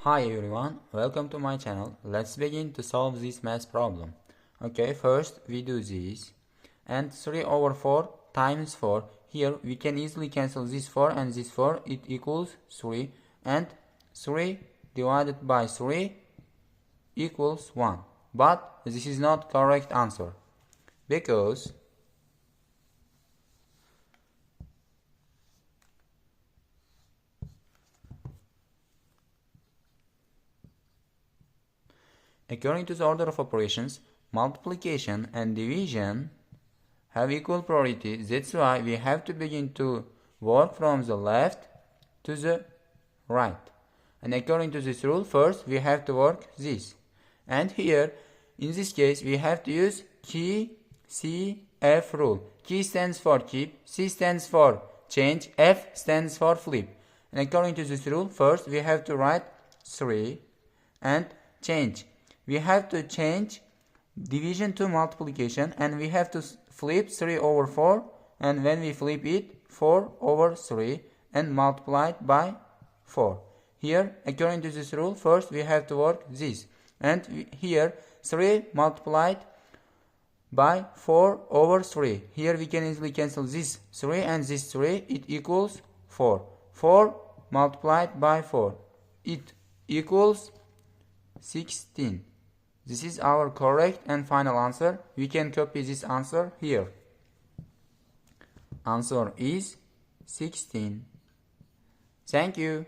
Hi everyone, welcome to my channel. Let's begin to solve this math problem. Okay, first we do this. And 3 over 4 times 4. Here we can easily cancel this 4 and this 4. It equals 3. And 3 divided by 3 equals 1. But this is not correct answer. Because according to the order of operations, multiplication and division have equal priority. That's why we have to begin to work from the left to the right. And according to this rule, first we have to work this. And here, in this case, we have to use key CF rule. Key stands for keep, C stands for change, F stands for flip. And according to this rule, first we have to write 3 and change. We have to change division to multiplication and we have to flip 3 over 4, and when we flip it, 4 over 3 and multiply it by 4. Here, according to this rule, first we have to work this. And here, 3 multiplied by 4 over 3. Here we can easily cancel this 3 and this 3. It equals 4. 4 multiplied by 4. It equals 16. This is our correct and final answer. We can copy this answer here. Answer is 16. Thank you.